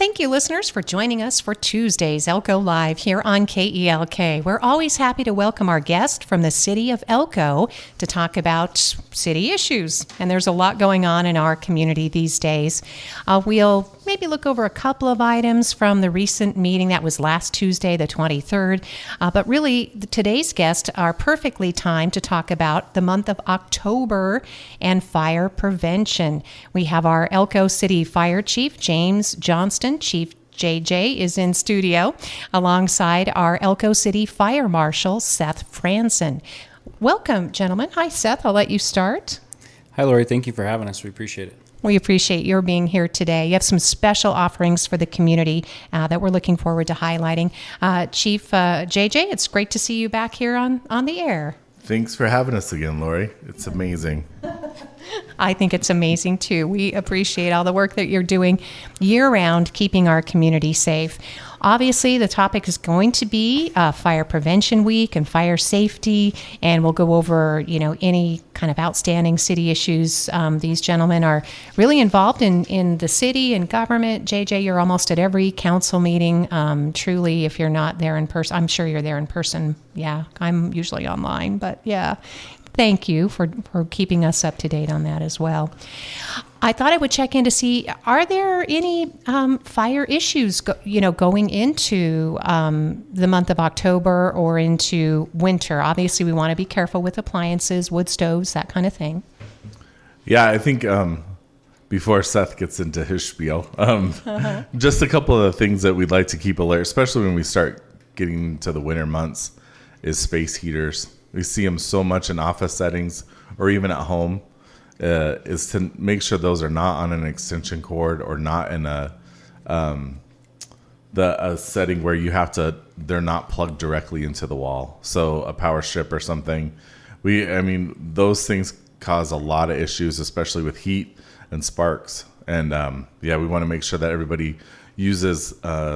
Thank you, listeners, for joining us for Tuesday's Elko Live here on KELK. We're always happy to welcome our guest from the city of Elko to talk about city issues. And there's a lot going on in our community these days. We'll maybe look over a couple of items from the recent meeting that was last Tuesday, the 23rd. But really, today's guests are perfectly timed to talk about the month of October and fire prevention. We have our Elko City Fire Chief, James Johnston. Chief JJ is in studio alongside our Elko City Fire Marshal, Seth Frandsen. Welcome, gentlemen. Hi, Seth. I'll let you start. Hi, Lori. Thank you for having us. We appreciate it. We appreciate your being here today. You have some special offerings for the community that we're looking forward to highlighting. Chief JJ, it's great to see you back here on the air. Thanks for having us again, Lori. It's amazing. I think it's amazing, too. We appreciate all the work that you're doing year-round, keeping our community safe. Obviously, the topic is going to be Fire Prevention Week and fire safety, and we'll go over, any kind of outstanding city issues. These gentlemen are really involved in the city and government. JJ, you're almost at every council meeting. Truly, if you're not there in person, I'm sure you're there in person. Yeah, I'm usually online, but yeah. Thank you for keeping us up to date on that as well. I thought I would check in to see, are there any fire issues going into the month of October or into winter? Obviously, we want to be careful with appliances, wood stoves, that kind of thing. Yeah, I think before Seth gets into his spiel, just a couple of things that we'd like to keep alert, especially when we start getting into the winter months, is space heaters. We see them so much in office settings or even at home, is to make sure those are not on an extension cord or not in a setting where they're not plugged directly into the wall. So a power strip or something. Those things cause a lot of issues, especially with heat and sparks. And we want to make sure that everybody uses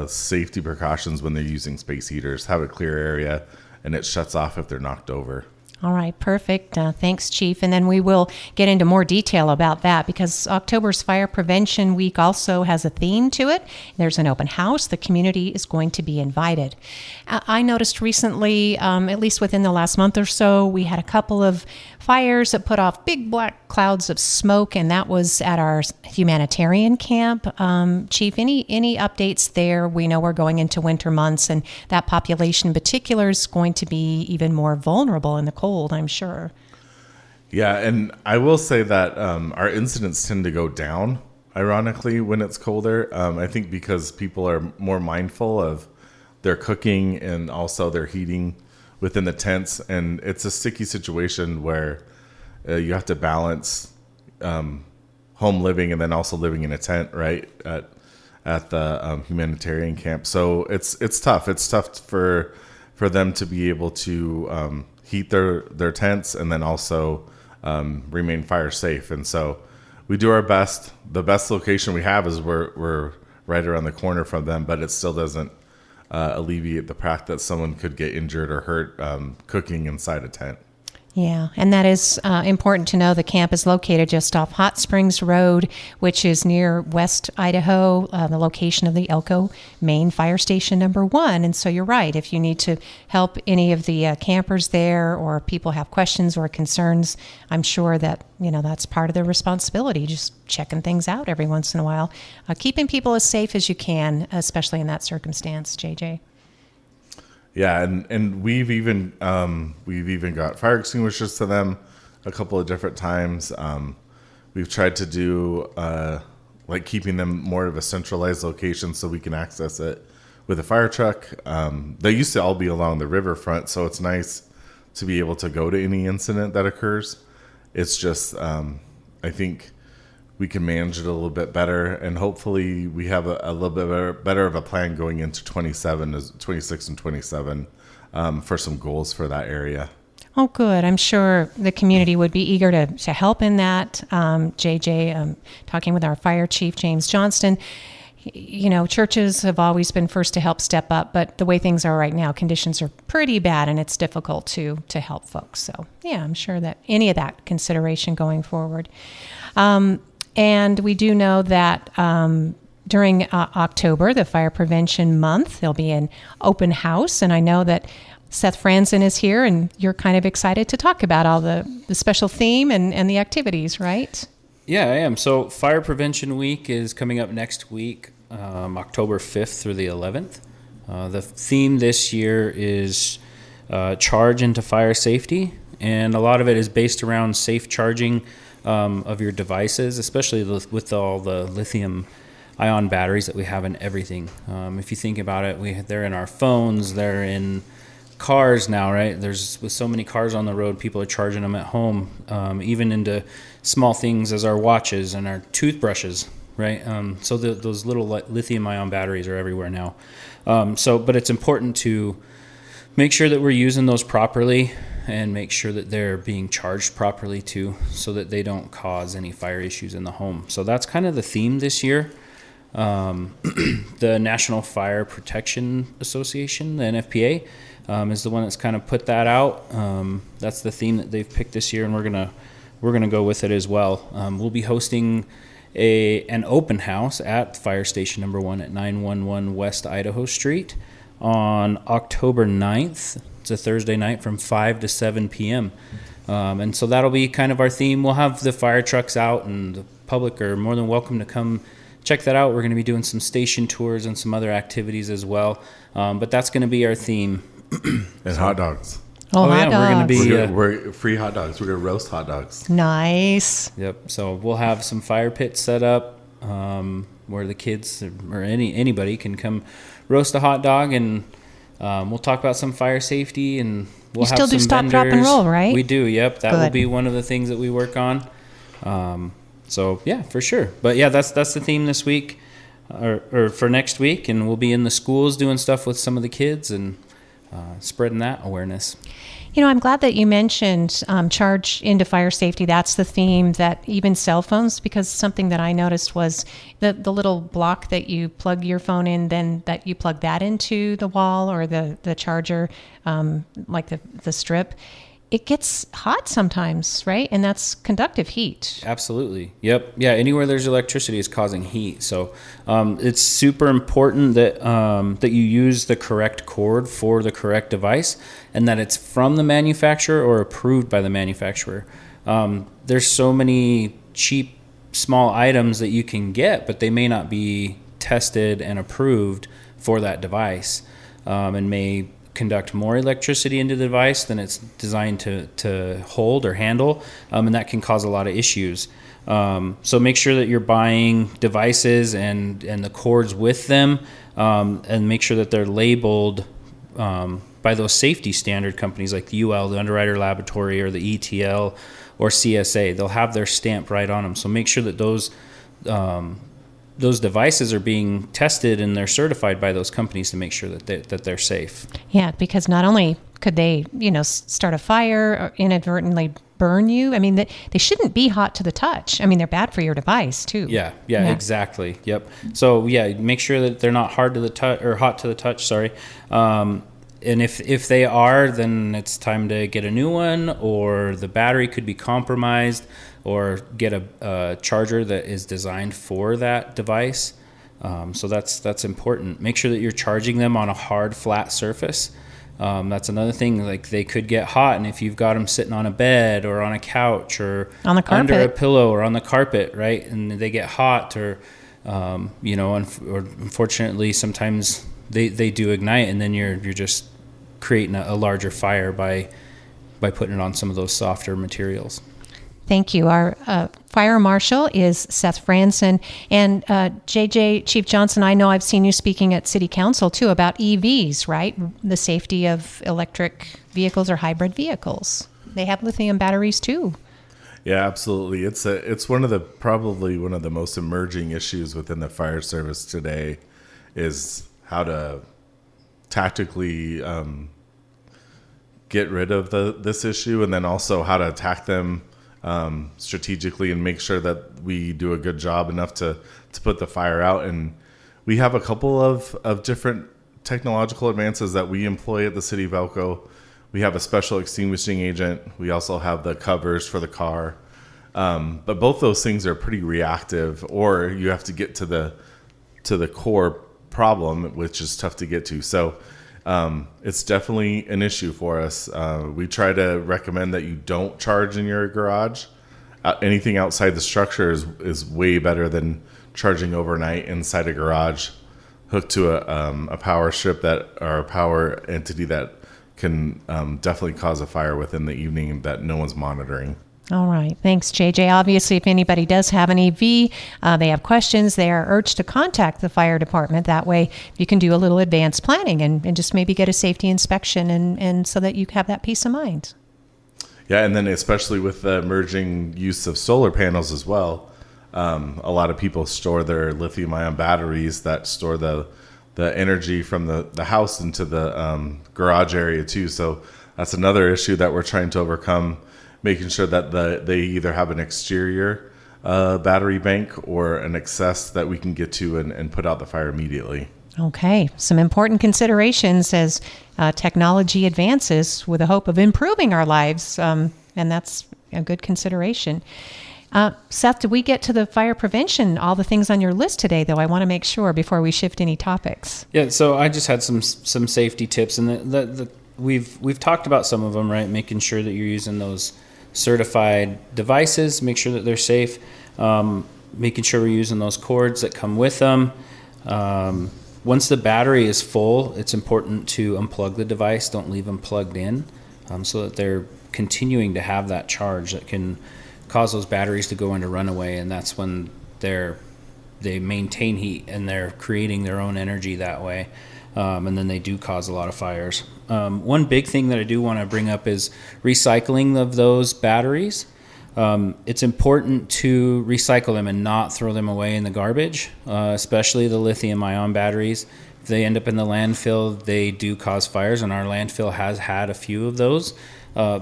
safety precautions when they're using space heaters. Have a clear area, and it shuts off if they're knocked over. All right, perfect. Thanks, Chief. And then we will get into more detail about that because October's Fire Prevention Week also has a theme to it. There's an open house. The community is going to be invited. I noticed recently, at least within the last month or so, we had a couple of fires that put off big black clouds of smoke, and that was at our humanitarian camp. Chief, any updates there? We know we're going into winter months, and that population in particular is going to be even more vulnerable in the cold, I'm sure. Yeah, and I will say that our incidents tend to go down, ironically, when it's colder. I think because people are more mindful of their cooking and also their heating within the tents, and it's a sticky situation where you have to balance home living and then also living in a tent, right, at the humanitarian camp. So it's tough. It's tough for them to be able to heat their tents and then also remain fire safe. And so we do our best. The best location we have is we're right around the corner from them, but it still doesn't alleviate the fact that someone could get injured or hurt cooking inside a tent. Yeah, and that is important to know. The camp is located just off Hot Springs Road, which is near West Idaho, the location of the Elko Main Fire Station number 1. And so you're right. If you need to help any of the campers there or people have questions or concerns, I'm sure that, that's part of their responsibility, just checking things out every once in a while. Keeping people as safe as you can, especially in that circumstance, JJ. Yeah, and we've even got fire extinguishers to them a couple of different times. We've tried to do keeping them more of a centralized location so we can access it with a fire truck. They used to all be along the riverfront, so it's nice to be able to go to any incident that occurs. It's just I think we can manage it a little bit better, and hopefully we have a little bit better of a plan going into 26 and 27 for some goals for that area. Oh, good. I'm sure the community would be eager to help in that. JJ, talking with our fire chief, James Johnston, churches have always been first to help step up, but the way things are right now, conditions are pretty bad, and it's difficult to help folks. So, yeah, I'm sure that any of that consideration going forward. And we do know that during October, the Fire Prevention Month, there'll be an open house, and I know that Seth Frandsen is here, and you're kind of excited to talk about all the special theme and the activities, right? Yeah, I am. So Fire Prevention Week is coming up next week, October 5th through the 11th. The theme this year is charge into fire safety, and a lot of it is based around safe charging of your devices, especially with all the lithium-ion batteries that we have in everything. If you think about it, they're in our phones, they're in cars now, right? With so many cars on the road, people are charging them at home, even into small things as our watches and our toothbrushes, right? So those little lithium-ion batteries are everywhere now. But it's important to make sure that we're using those properly and make sure that they're being charged properly too, so that they don't cause any fire issues in the home. So that's kind of the theme this year. The National Fire Protection Association, the NFPA, is the one that's kind of put that out. That's the theme that they've picked this year, and we're gonna go with it as well. We'll be hosting an open house at Fire Station Number 1 at 911 West Idaho Street on October 9th. It's a Thursday night from 5 to 7 p.m. And so that'll be kind of our theme. We'll have the fire trucks out, and the public are more than welcome to come check that out. We're going to be doing some station tours and some other activities as well. But that's going to be our theme. And hot dogs. Oh, hot yeah, we're going to dogs. be We're free hot dogs. We're going to roast hot dogs. Nice. Yep. So we'll have some fire pits set up where the kids or anybody can come roast a hot dog, and we'll talk about some fire safety, and we'll have still do some stop, vendors. drop, and roll, right? We do. Yep. That will Good. be one of the things that we work on. So yeah, for sure. But yeah, that's the theme this week, or for next week, and we'll be in the schools doing stuff with some of the kids and spreading that awareness. You know, I'm glad that you mentioned charge into fire safety. That's the theme, that even cell phones, because something that I noticed was the little block that you plug your phone in, then that you plug that into the wall or the charger, like the strip. It gets hot sometimes, right? And that's conductive heat. Absolutely. Yep. Yeah. Anywhere there's electricity is causing heat. So it's super important that that you use the correct cord for the correct device, and that it's from the manufacturer or approved by the manufacturer. There's so many cheap small items that you can get, but they may not be tested and approved for that device, and may conduct more electricity into the device than it's designed to hold or handle, and that can cause a lot of issues. So make sure that you're buying devices and the cords with them, and make sure that they're labeled by those safety standard companies like the UL, the Underwriter Laboratory, or the ETL or CSA. They'll have their stamp right on them. So make sure that those devices are being tested and they're certified by those companies to make sure that they're safe. Yeah, because not only could they, start a fire or inadvertently burn you, I mean, they shouldn't be hot to the touch. I mean, they're bad for your device too. Yeah, exactly. Yep. So yeah, make sure that they're not hard to the touch or hot to the touch. Sorry. And if they are, then it's time to get a new one, or the battery could be compromised, or get a charger that is designed for that device. So that's important. Make sure that you're charging them on a hard, flat surface. That's another thing. Like, they could get hot, and if you've got them sitting on a bed or on a couch or on the carpet, under a pillow or on the carpet, right, and they get hot, or or unfortunately sometimes they do ignite, and then you're just creating a larger fire by putting it on some of those softer materials. Thank you. Our fire marshal is Seth Frandsen. And JJ, Chief Johnston, I know I've seen you speaking at City Council too about EVs, right? The safety of electric vehicles or hybrid vehicles. They have lithium batteries too. Yeah, absolutely. It's probably one of the most emerging issues within the fire service today, is how to tactically get rid of this issue, and then also how to attack them strategically and make sure that we do a good job enough to put the fire out. And we have a couple of different technological advances that we employ at the city of Elko. We have a special extinguishing agent. We also have the covers for the car. But both those things are pretty reactive, or you have to get to the to the core problem, which is tough to get to. So it's definitely an issue for us. We try to recommend that you don't charge in your garage. Anything outside the structure is way better than charging overnight inside a garage hooked to a power strip or a power entity that can definitely cause a fire within the evening that no one's monitoring. All right. Thanks, JJ. Obviously, if anybody does have an EV, they have questions, they are urged to contact the fire department. That way you can do a little advanced planning and just maybe get a safety inspection and so that you have that peace of mind. Yeah, and then especially with the emerging use of solar panels as well, a lot of people store their lithium-ion batteries that store the energy from the house into the garage area too. So that's another issue that we're trying to overcome, making sure that they either have an exterior battery bank or an excess that we can get to and put out the fire immediately. Okay, some important considerations as technology advances with the hope of improving our lives, and that's a good consideration. Seth, did we get to the fire prevention, all the things on your list today, though? I want to make sure before we shift any topics. Yeah, so I just had some safety tips, and we've talked about some of them, right? Making sure that you're using those certified devices, make sure that they're safe, making sure we're using those cords that come with them. Once the battery is full, it's important to unplug the device. Don't leave them plugged in, so that they're continuing to have that charge that can cause those batteries to go into runaway, and that's when they maintain heat and they're creating their own energy that way, and then they do cause a lot of fires. One big thing that I do want to bring up is recycling of those batteries. It's important to recycle them and not throw them away in the garbage, especially the lithium-ion batteries. If they end up in the landfill, they do cause fires, and our landfill has had a few of those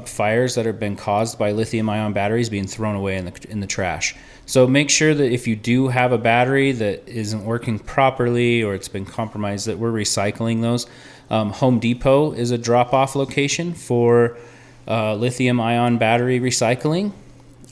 fires that have been caused by lithium-ion batteries being thrown away in the trash. So make sure that if you do have a battery that isn't working properly or it's been compromised, that we're recycling those. Home Depot is a drop-off location for lithium-ion battery recycling.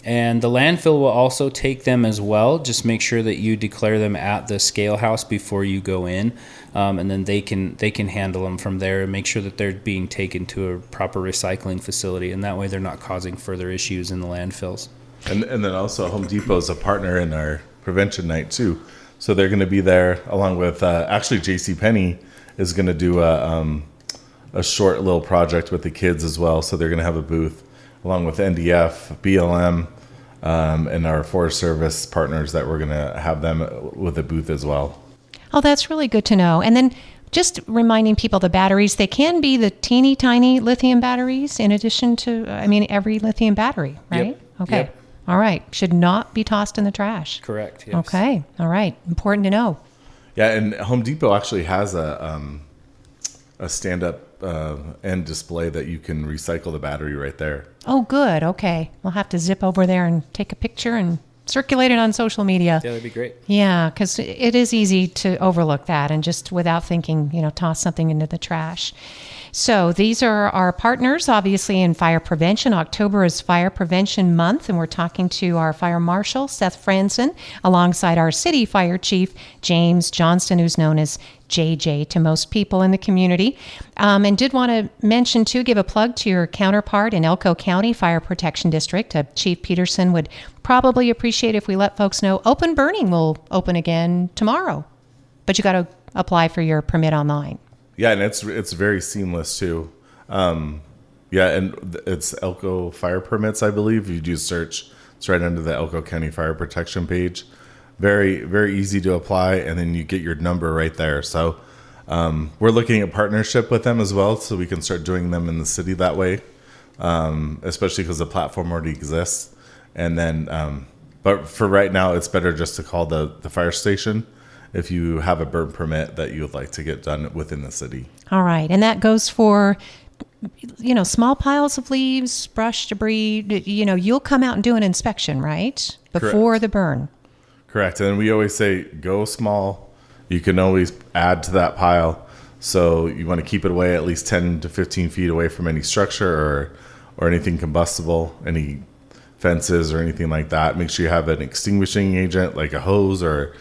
And the landfill will also take them as well. Just make sure that you declare them at the scale house before you go in, and then they can handle them from there and make sure that they're being taken to a proper recycling facility, and that way they're not causing further issues in the landfills. And then also Home Depot is a partner in our prevention night too, so they're going to be there along with actually JCPenney is going to do a short little project with the kids as well. So they're going to have a booth along with NDF, BLM. And our Forest Service partners that we're going to have them with a booth as well. Oh, that's really good to know. And then just reminding people the batteries, they can be the teeny tiny lithium batteries in addition to, every lithium battery, right? Yep. Okay. Yep. All right. Should not be tossed in the trash. Correct. Yes. Okay. All right. Important to know. Yeah, and Home Depot actually has a stand-up end display that you can recycle the battery right there. Oh, good. Okay. We'll have to zip over there and take a picture and circulate it on social media. Yeah, that'd be great. Yeah, because it is easy to overlook that and just without thinking, toss something into the trash. So these are our partners, obviously, in fire prevention. October is Fire Prevention Month, and we're talking to our Fire Marshal, Seth Frandsen, alongside our City Fire Chief, James Johnston, who's known as JJ to most people in the community. And did want to mention, too, give a plug to your counterpart in Elko County Fire Protection District. Chief Peterson would probably appreciate if we let folks know open burning will open again tomorrow. But you got to apply for your permit online. Yeah, and it's very seamless too. And it's Elko Fire Permits, I believe. You do search, it's right under the Elko County Fire Protection page. Very, very easy to apply, and then you get your number right there. So we're looking at partnership with them as well, so we can start doing them in the city that way, especially because the platform already exists. And then, but for right now, it's better just to call the fire station if you have a burn permit that you would like to get done within the city. All right. And that goes for, small piles of leaves, brush, debris. You'll come out and do an inspection, right? Before Correct. The burn. Correct. And we always say, go small. You can always add to that pile. So you want to keep it away at least 10 to 15 feet away from any structure or anything combustible, any fences or anything like that. Make sure you have an extinguishing agent like a hose or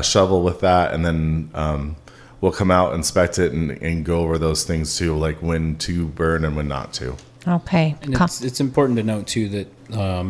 shovel with that, and then we'll come out, inspect it, and go over those things too, like when to burn and when not to. Okay. And it's important to note too that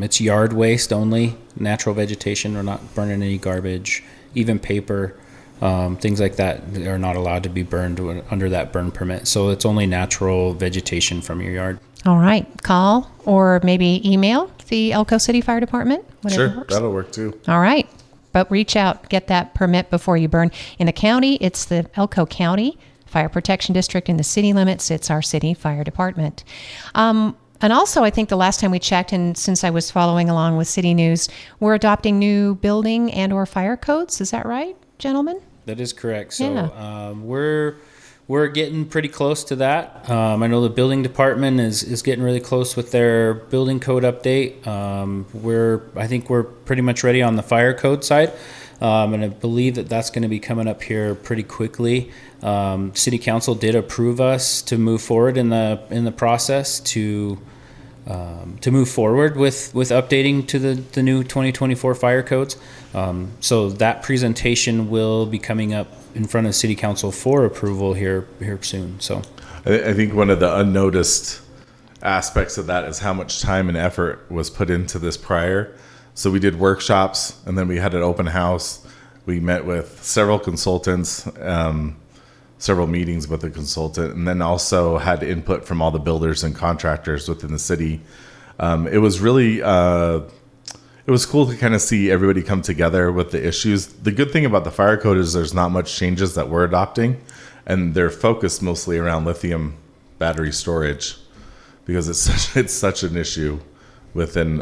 it's yard waste only, natural vegetation. We're not burning any garbage, even paper, things like that are not allowed to be burned under that burn permit. So it's only natural vegetation from your yard. All right. Call or maybe email the Elko City Fire Department. Whatever Sure, works. that'll work too. All right. But reach out, get that permit before you burn. In the county, it's the Elko County Fire Protection District. In the city limits, it's our city fire department. And also, I think the last time we checked, and since I was following along with city news, we're adopting new building and or fire codes. Is that right, gentlemen? That is correct. So Yeah. we're getting pretty close to that. I know the building department is getting really close with their building code update. I think we're pretty much ready on the fire code side, and I believe that's going to be coming up here pretty quickly. City council did approve us to move forward in the process to move forward with updating to the new 2024 fire codes. So that presentation will be coming up in front of city council for approval here soon. So I think one of the unnoticed aspects of that is how much time and effort was put into this prior. So we did workshops, and then we had an open house. We met with several consultants, several meetings with a consultant, and then also had input from all the builders and contractors within the city. It was really it was cool to kind of see everybody come together with the issues. The good thing about the fire code is there's not much changes that we're adopting, and they're focused mostly around lithium battery storage because it's such an issue within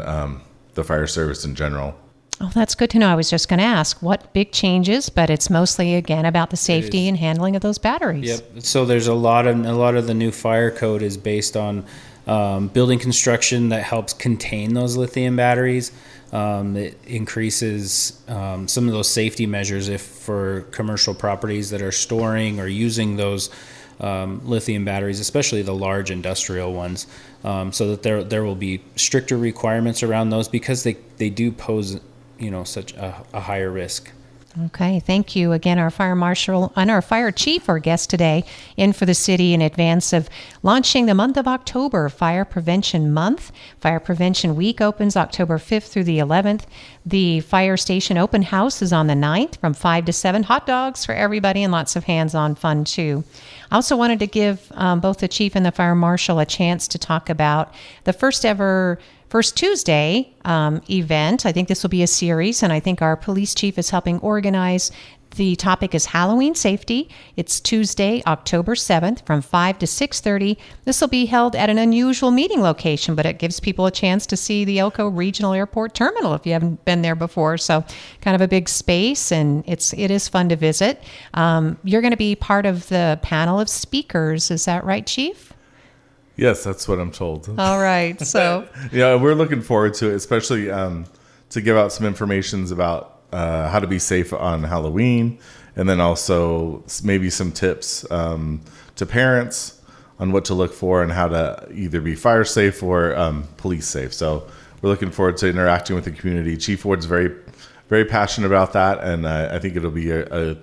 the fire service in general. Oh, that's good to know. I was just going to ask what big changes, but it's mostly, again, about the safety and handling of those batteries. Yep. So there's a lot of the new fire code is based on building construction that helps contain those lithium batteries. It increases some of those safety measures if for commercial properties that are storing or using those lithium batteries, especially the large industrial ones, so that there will be stricter requirements around those because they do pose such a higher risk. Okay, thank you. Again, our fire marshal and our fire chief are guests today in for the city in advance of launching the month of October, Fire Prevention Month. Fire Prevention Week opens October 5th through the 11th. The fire station open house is on the 9th from 5 to 7. Hot dogs for everybody and lots of hands-on fun, too. I also wanted to give both the chief and the fire marshal a chance to talk about the first Tuesday event. I think this will be a series, and I think our police chief is helping organize. The topic is Halloween safety. It's Tuesday, October 7th from 5 to 6:30. This will be held at an unusual meeting location, but it gives people a chance to see the Elko Regional Airport Terminal if you haven't been there before. So kind of a big space, and it is fun to visit. You're going to be part of the panel of speakers. Is that right, Chief? Yes, that's what I'm told. All right. So yeah, we're looking forward to it, especially to give out some information about how to be safe on Halloween, and then also maybe some tips to parents on what to look for and how to either be fire safe or police safe. So we're looking forward to interacting with the community. Chief Ward's very, very passionate about that, and I think it'll be a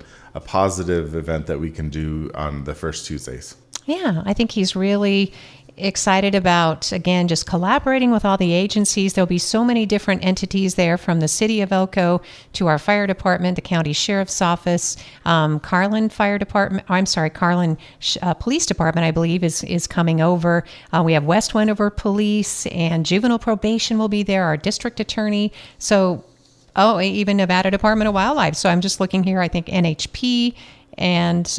positive event that we can do on the first Tuesdays. yeah, I think he's really excited about, again, just collaborating with all the agencies. There'll be so many different entities there, from the city of Elko to our fire department, the county sheriff's office, Carlin Police Department, I believe, is coming over. We have West Wendover Police and Juvenile Probation will be there, our district attorney. So, even Nevada Department of Wildlife. So I'm just looking here, I think NHP and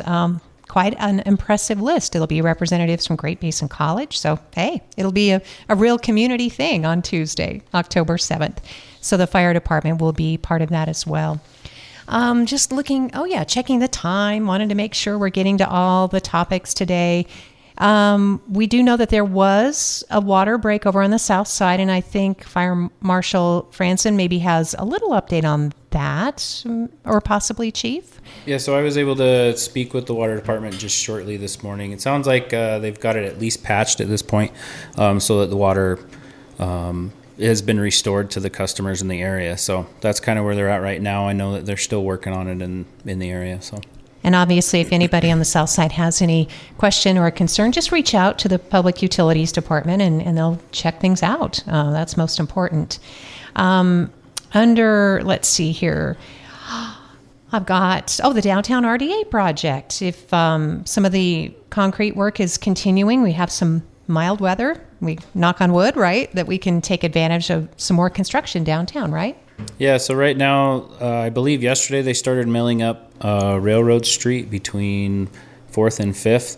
quite an impressive list. It'll be representatives from Great Basin College. So, hey, it'll be a real community thing on Tuesday, October 7th. So the fire department will be part of that as well. Just looking, checking the time. Wanted to make sure we're getting to all the topics today. We do know that there was a water break over on the south side, and I think Fire Marshal Frandsen maybe has a little update on that, or possibly Chief? Yeah, so I was able to speak with the water department just shortly this morning. It sounds like they've got it at least patched at this point, so that the water has been restored to the customers in the area. So that's kind of where they're at right now. I know that they're still working on it in the area. So. And obviously, if anybody on the south side has any question or concern, just reach out to the Public Utilities Department and they'll check things out. That's most important. Let's see here. I've got, the downtown RDA project. If some of the concrete work is continuing, we have some mild weather. We knock on wood, right, that we can take advantage of some more construction downtown, right? Yeah, so right now, I believe yesterday they started milling up Railroad Street between 4th and 5th.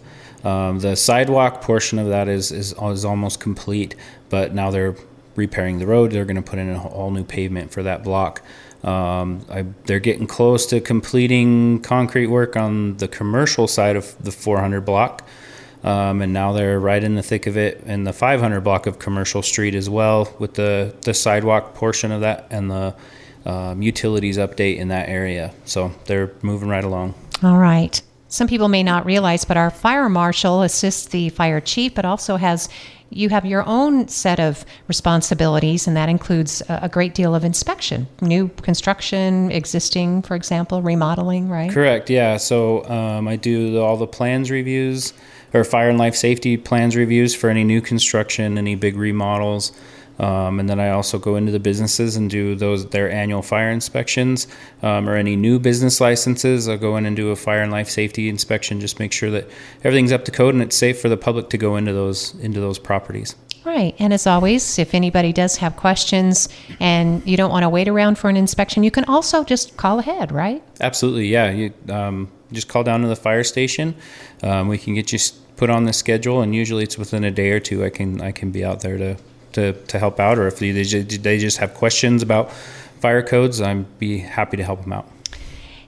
The sidewalk portion of that is almost complete, but now they're repairing the road. They're going to put in all new pavement for that block. They're getting close to completing concrete work on the commercial side of the 400 block. And now they're right in the thick of it in the 500 block of Commercial Street as well, with the sidewalk portion of that and the utilities update in that area. So they're moving right along. All right. Some people may not realize, but our fire marshal assists the fire chief, but also you have your own set of responsibilities, and that includes a great deal of inspection, new construction, existing, for example, remodeling, right? Correct, yeah. So I do all the plans reviews, or fire and life safety plans reviews for any new construction, any big remodels. And then I also go into the businesses and do their annual fire inspections, or any new business licenses. I'll go in and do a fire and life safety inspection, just make sure that everything's up to code and it's safe for the public to go into those properties. Right. And as always, if anybody does have questions and you don't want to wait around for an inspection, you can also just call ahead, right? Absolutely, yeah. You just call down to the fire station. We can get you put on the schedule, and usually it's within a day or two. I can be out there to help out, or if they just have questions about fire codes, I'd be happy to help them out.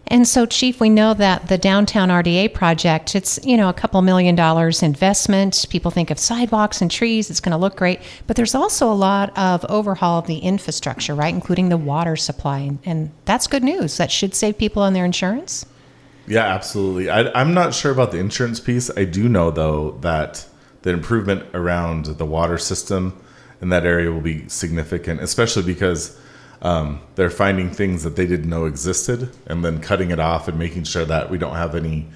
And so, Chief, we know that the downtown RDA project, it's, a couple $1 million investment. People think of sidewalks and trees. It's going to look great. But there's also a lot of overhaul of the infrastructure, right, including the water supply. And that's good news. That should save people on their insurance. Yeah, absolutely. I'm not sure about the insurance piece. I do know, though, that the improvement around the water system in that area will be significant, especially because they're finding things that they didn't know existed and then cutting it off and making sure that we don't have any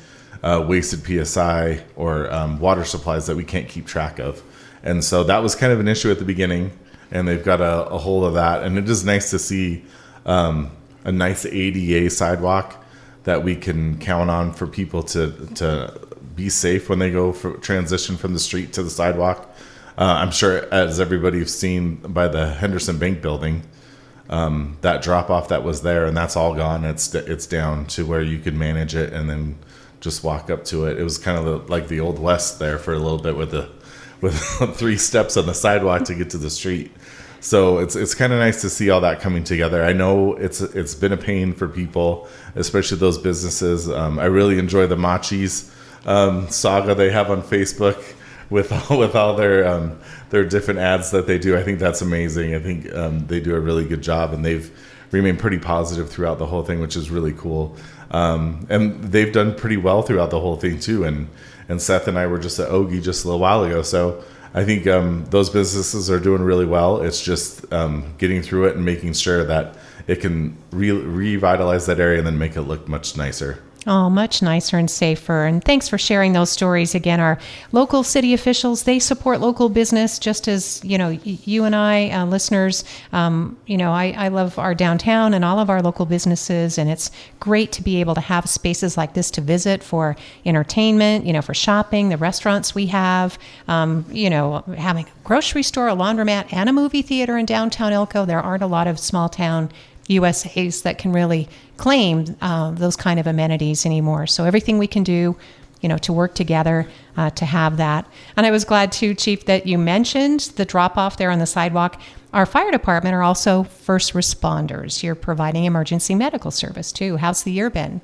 wasted PSI or water supplies that we can't keep track of. And so that was kind of an issue at the beginning, and they've got a hold of that. And it is nice to see a nice ADA sidewalk that we can count on for people to be safe when they go transition from the street to the sidewalk. I'm sure, as everybody's seen by the Henderson Bank building, that drop off that was there, and that's all gone. It's down to where you could manage it and then just walk up to it. It was kind of like the Old West there for a little bit with 3 steps on the sidewalk to get to the street. So it's kind of nice to see all that coming together. I know it's been a pain for people, especially those businesses. I really enjoy the Machis saga they have on Facebook with all their different ads that they do. I think that's amazing. I think they do a really good job, and they've remained pretty positive throughout the whole thing, which is really cool. And they've done pretty well throughout the whole thing too. And Seth and I were just at Ogie just a little while ago, so I think those businesses are doing really well. It's just getting through it and making sure that it can revitalize that area and then make it look much nicer. Oh, much nicer and safer. And thanks for sharing those stories. Again, our local city officials, they support local business just as, you and I, listeners, I love our downtown and all of our local businesses. And it's great to be able to have spaces like this to visit for entertainment, for shopping, the restaurants we have, having a grocery store, a laundromat, and a movie theater in downtown Elko. There aren't a lot of small town USAs that can really claim those kind of amenities anymore. So everything we can do, to work together to have that. And I was glad too, Chief, that you mentioned the drop off there on the sidewalk. Our fire department are also first responders. You're providing emergency medical service too. How's the year been?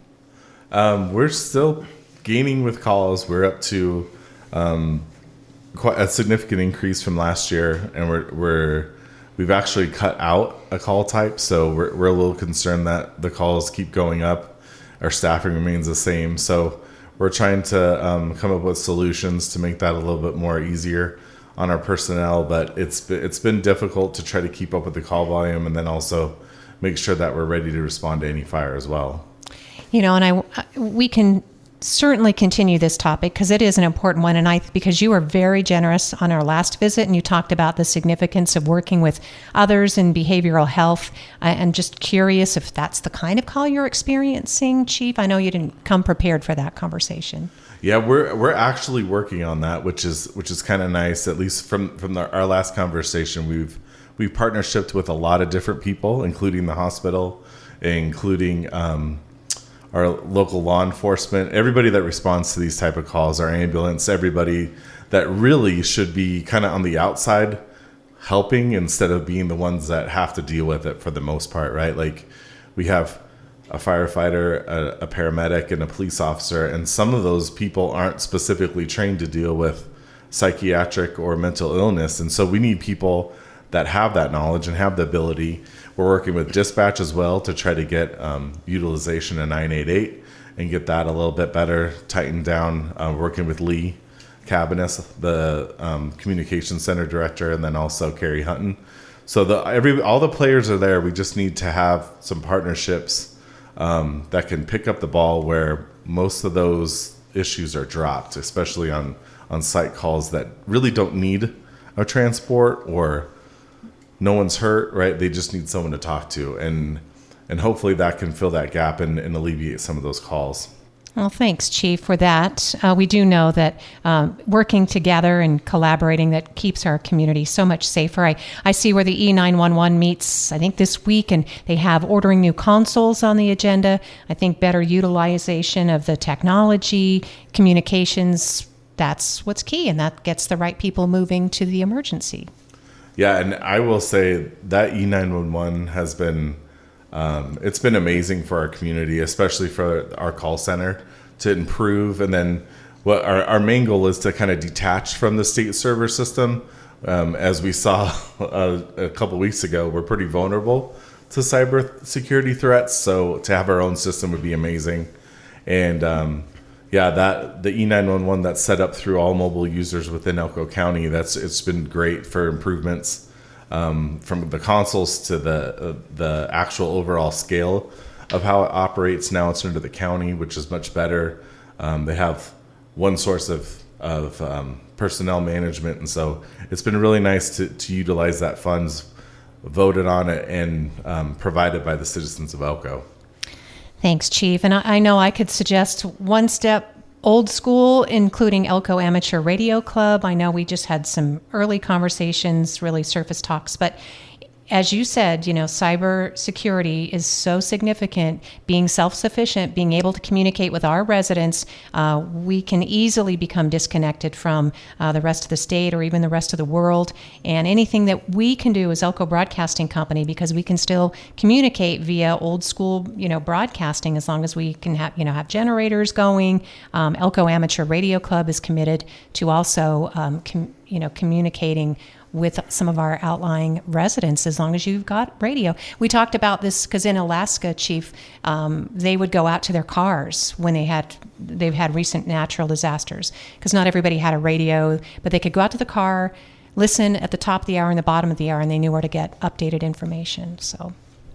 We're still gaining with calls. We're up to quite a significant increase from last year, and we've actually cut out a call type, so we're a little concerned that the calls keep going up. Our staffing remains the same, so we're trying to come up with solutions to make that a little bit more easier on our personnel, but it's been difficult to try to keep up with the call volume and then also make sure that we're ready to respond to any fire as well. And we can certainly continue this topic because it is an important one, and because you were very generous on our last visit and you talked about the significance of working with others in behavioral health. I'm just curious if that's the kind of call you're experiencing, Chief. I know you didn't come prepared for that conversation. Yeah, we're actually working on that, which is kind of nice. At least from our last conversation, we've partnershiped with a lot of different people, including the hospital, including our local law enforcement, everybody that responds to these type of calls, our ambulance, everybody that really should be kind of on the outside helping instead of being the ones that have to deal with it for the most part, right? Like we have a firefighter, a paramedic, and a police officer, and some of those people aren't specifically trained to deal with psychiatric or mental illness, and so we need people that have that knowledge and have the ability. We're working with dispatch as well to try to get utilization of 988 and get that a little bit better, tightened down. Working with Lee Cabanis, the communications center director, and then also Carrie Hutton. So all the players are there. We just need to have some partnerships that can pick up the ball where most of those issues are dropped, especially on site calls that really don't need a transport or no one's hurt, right? They just need someone to talk to, and hopefully that can fill that gap and alleviate some of those calls. Well, thanks, Chief, for that. We do know that working together and collaborating that keeps our community so much safer. I see where the E911 meets, I think, this week, and they have ordering new consoles on the agenda. I think better utilization of the technology, communications, that's what's key, and that gets the right people moving to the emergency. Yeah, and I will say that E911 has been, it's been amazing for our community, especially for our call center to improve. And then what our main goal is to kind of detach from the state server system. As we saw a couple weeks ago, we're pretty vulnerable to cyber security threats. So to have our own system would be amazing. And that the E911 that's set up through all mobile users within Elko County, it's been great for improvements from the consoles to the actual overall scale of how it operates. Now it's under the county, which is much better. They have one source of personnel management, and so it's been really nice to utilize that funds voted on it and provided by the citizens of Elko. Thanks, Chief. And I know I could suggest one step old school, including Elko Amateur Radio Club. I know we just had some early conversations, really surface talks, but as you said, cyber security is so significant. Being self-sufficient, being able to communicate with our residents, we can easily become disconnected from the rest of the state or even the rest of the world. And anything that we can do as Elko Broadcasting Company, because we can still communicate via old school, broadcasting, as long as we can have generators going. Elko Amateur Radio Club is committed to also, communicating with some of our outlying residents, as long as you've got radio. We talked about this because in Alaska, Chief, they would go out to their cars when they've had recent natural disasters, because not everybody had a radio, but they could go out to the car, listen at the top of the hour and the bottom of the hour, and they knew where to get updated information. So,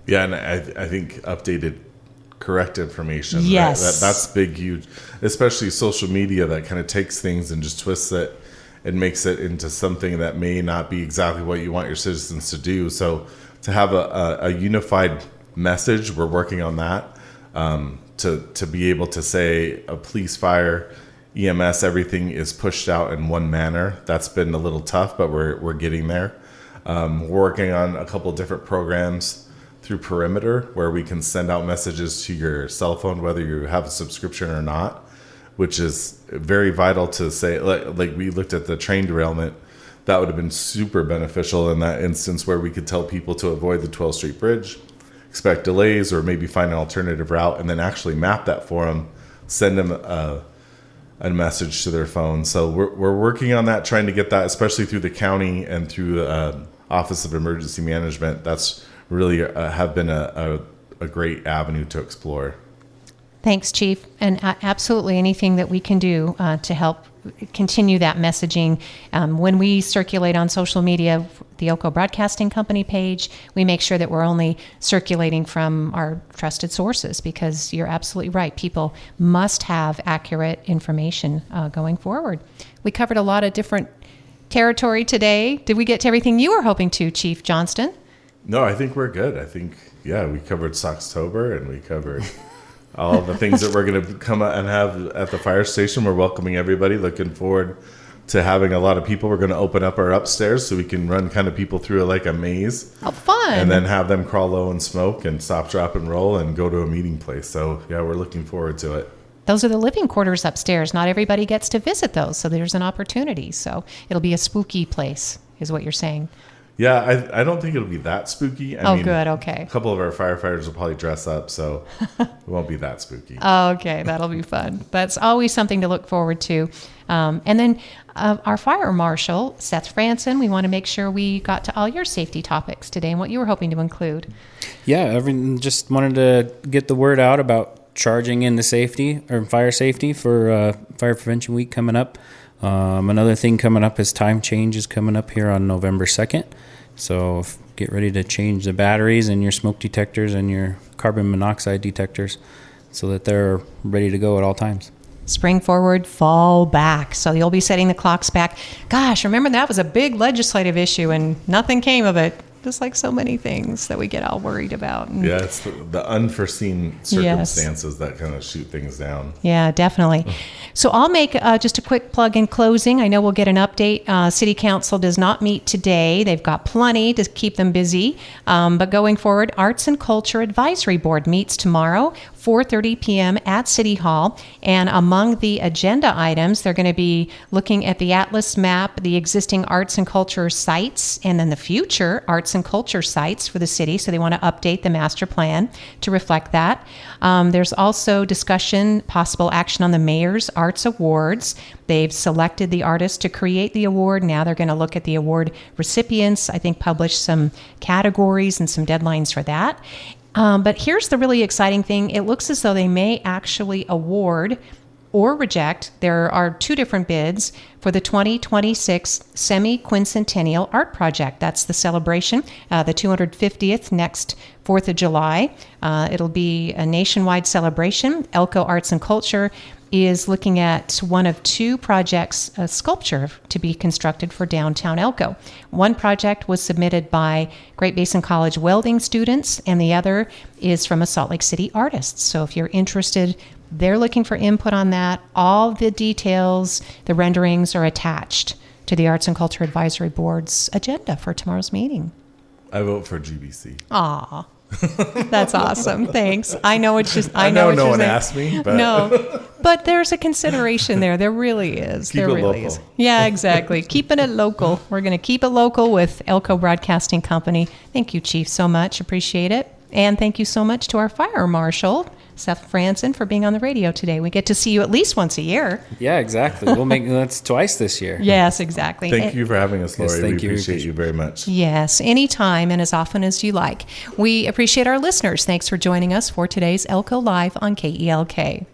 yeah, and I think updated correct information. Yes, right? That's big, huge, especially social media that kind of takes things and just twists it and makes it into something that may not be exactly what you want your citizens to do. So to have a unified message, we're working on that, to be able to say a police, fire, EMS, everything is pushed out in one manner. That's been a little tough, but we're getting there. We're working on a couple of different programs through Perimeter where we can send out messages to your cell phone, whether you have a subscription or not, which is very vital to say, like we looked at the train derailment, that would have been super beneficial in that instance where we could tell people to avoid the 12th Street Bridge, expect delays, or maybe find an alternative route, and then actually map that for them, send them a message to their phone. So we're working on that, trying to get that, especially through the county and through the Office of Emergency Management. That's really have been a great avenue to explore. Thanks, Chief. And absolutely anything that we can do to help continue that messaging. When we circulate on social media, the Elko Broadcasting Company page, we make sure that we're only circulating from our trusted sources, because you're absolutely right. People must have accurate information going forward. We covered a lot of different territory today. Did we get to everything you were hoping to, Chief Johnston? No, I think we're good. I think, we covered Socktober, and we covered all the things that we're going to come and have at the fire station. We're welcoming everybody. Looking forward to having a lot of people. We're going to open up our upstairs so we can run kind of people through like a maze. Oh, fun. And then have them crawl low and smoke and stop, drop, and roll and go to a meeting place. So, we're looking forward to it. Those are the living quarters upstairs. Not everybody gets to visit those, so there's an opportunity. So it'll be a spooky place, is what you're saying. Yeah, I don't think it'll be that spooky. I mean, good, okay. A couple of our firefighters will probably dress up, so it won't be that spooky. Okay, that'll be fun. That's always something to look forward to. And then our fire marshal, Seth Frandsen, we want to make sure we got to all your safety topics today and what you were hoping to include. Yeah, just wanted to get the word out about charging in the safety or fire safety for Fire Prevention Week coming up. Another thing coming up is time change is coming up here on November 2nd. So get ready to change the batteries in your smoke detectors and your carbon monoxide detectors so that they're ready to go at all times. Spring forward, fall back. So you'll be setting the clocks back. Gosh, remember that was a big legislative issue and nothing came of it. Just like so many things that we get all worried about. Yeah, it's the unforeseen circumstances that kind of shoot things down. Yeah, definitely. So I'll make just a quick plug in closing. I know we'll get an update. City Council does not meet today. They've got plenty to keep them busy. But going forward, Arts and Culture Advisory Board meets tomorrow, 4:30 p.m. at City Hall. And among the agenda items, they're going to be looking at the Atlas map, the existing arts and culture sites, and then the future arts and culture sites for the city. So they want to update the master plan to reflect that. There's also discussion, possible action on the Mayor's Arts Awards. They've selected the artists to create the award. Now they're going to look at the award recipients, I think publish some categories and some deadlines for that. But here's the really exciting thing. It looks as though they may actually award or reject. There are two different bids for the 2026 Semi-Quincentennial Art Project. That's the celebration, the 250th next 4th of July. It'll be a nationwide celebration. Elko Arts and Culture is looking at one of two projects, a sculpture to be constructed for downtown Elko. One project was submitted by Great Basin College welding students, and the other is from a Salt Lake City artist. So if you're interested, they're looking for input on that. All the details, the renderings are attached to the Arts and Culture Advisory Board's agenda for tomorrow's meeting. I vote for GBC. Aw. That's awesome. Thanks. I know it's just. I know no one asked me, but no, but there's a consideration there. There really is. Keep there it really local. is. Yeah, exactly. Keeping it local. We're going to keep it local with Elko Broadcasting Company. Thank you, Chief, so much. Appreciate it. And thank you so much to our fire marshal, Seth Frandsen, for being on the radio today. We get to see you at least once a year. Yeah, exactly. We'll make that's twice this year. Yes, exactly. Thank you for having us, Lori. Yes, thank we you. appreciate you very much. Yes, anytime and as often as you like. We appreciate our listeners. Thanks for joining us for today's Elko Live on KELK.